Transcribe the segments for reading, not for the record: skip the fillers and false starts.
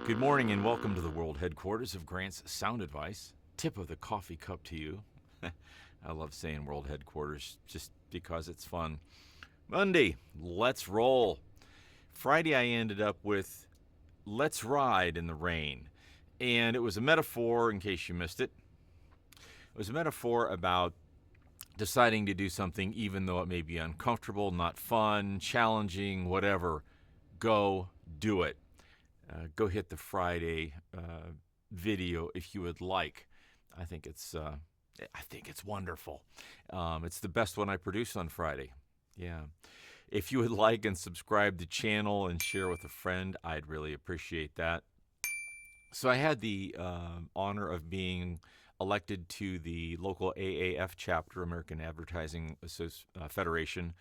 Good morning and welcome to the world headquarters of Grant's Sound Advice. Tip of the coffee cup to you. I love saying world headquarters just because it's fun. Monday, let's roll. Friday, I ended up with let's ride in the rain. And it was a metaphor, in case you missed it. It was a metaphor about deciding to do something even though it may be uncomfortable, not fun, challenging, whatever. Go do it. Go hit the Friday video if you would like. I think it's wonderful. It's the best one I produce on Friday. Yeah. If you would like and subscribe to the channel and share with a friend, I'd really appreciate that. So I had the honor of being elected to the local AAF chapter, American Advertising Federation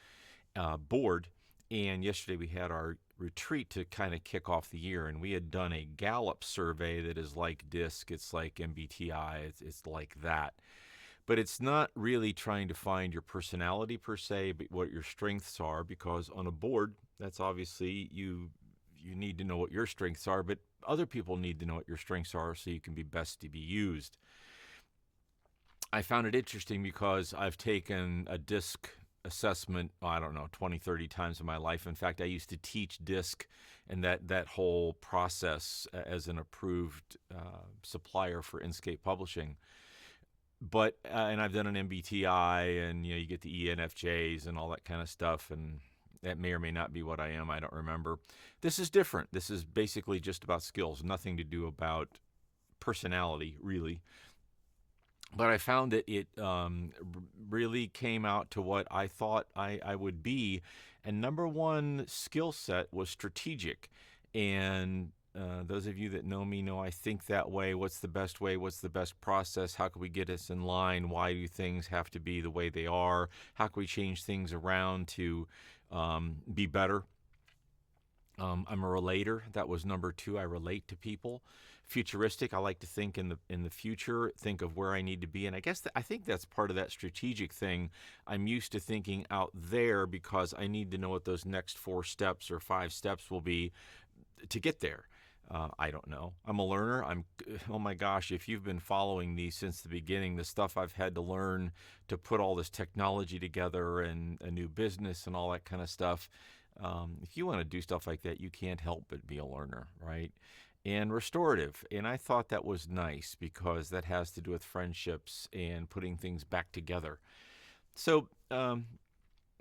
board. And yesterday we had our retreat to kind of kick off the year, and we had done a Gallup survey that is like DISC, it's like MBTI, it's like that. But it's not really trying to find your personality per se, but what your strengths are, because on a board, that's obviously you need to know what your strengths are, but other people need to know what your strengths are so you can be best to be used. I found it interesting because I've taken a DISC assessment, I don't know, 20, 30 times in my life. In fact, I used to teach DISC and that whole process as an approved supplier for Inkscape Publishing. But and I've done an MBTI, and you get the ENFJs and all that kind of stuff, and that may or may not be what I am. I don't remember. This is different. This is basically just about skills, nothing to do about personality, really. But I found that it really came out to what I thought I would be. And number one skill set was strategic. And those of you that know me know I think that way. What's the best way? What's the best process? How can we get us in line? Why do things have to be the way they are? How can we change things around to be better? I'm a relator. That was number two. I relate to people. Futuristic. I like to think in the future, think of where I need to be, and I think that's part of that strategic thing. I'm used to thinking out there because I need to know what those next 4 steps or 5 steps will be to get there. I don't know. I'm a learner. Oh my gosh, if you've been following me since the beginning, the stuff I've had to learn to put all this technology together and a new business and all that kind of stuff. If you want to do stuff like that, you can't help but be a learner, right? And restorative. And I thought that was nice because that has to do with friendships and putting things back together. So,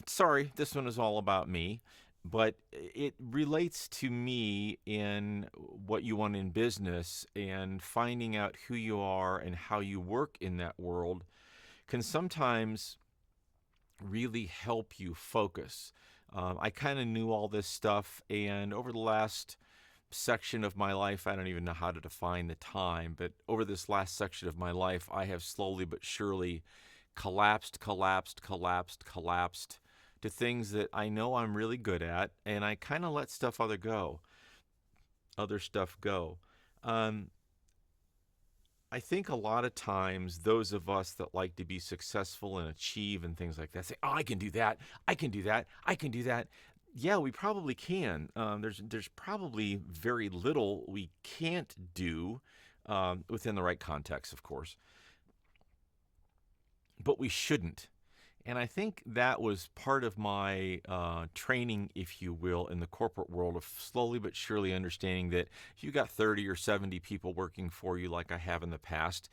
sorry, this one is all about me, but it relates to me in what you want in business, and finding out who you are and how you work in that world can sometimes really help you focus. I kind of knew all this stuff, and over the last section of my life, I don't even know how to define the time, but over this last section of my life, I have slowly but surely collapsed to things that I know I'm really good at, and I kind of let other stuff go. I think a lot of times those of us that like to be successful and achieve and things like that say, "Oh, I can do that. I can do that. I can do that." Yeah, we probably can. There's probably very little we can't do within the right context, of course, but we shouldn't. And I think that was part of my training, if you will, in the corporate world, of slowly but surely understanding that if you got 30 or 70 people working for you like I have in the past,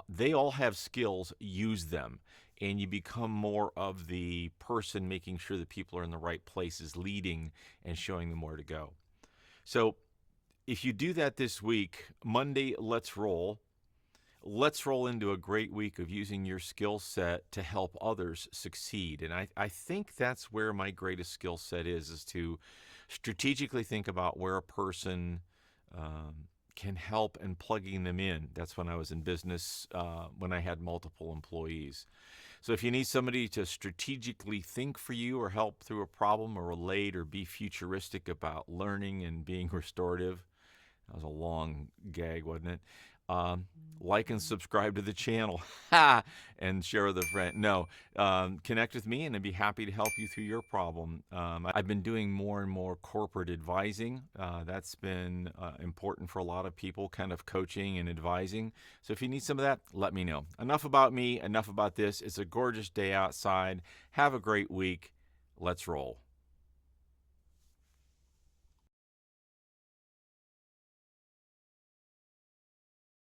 they all have skills, use them. And you become more of the person making sure that people are in the right places, leading and showing them where to go. So if you do that this week, Monday, let's roll. Let's roll into a great week of using your skill set to help others succeed. And I think that's where my greatest skill set is to strategically think about where a person can help and plugging them in. That's when I was in business, when I had multiple employees. So if you need somebody to strategically think for you or help through a problem or relate or be futuristic about learning and being restorative, that was a long gag, wasn't it? Like and subscribe to the channel and share with a friend. No, connect with me and I'd be happy to help you through your problem. I've been doing more and more corporate advising. That's been important for a lot of people, kind of coaching and advising. So if you need some of that, let me know. Enough about me, enough about this. It's a gorgeous day outside. Have a great week. Let's roll.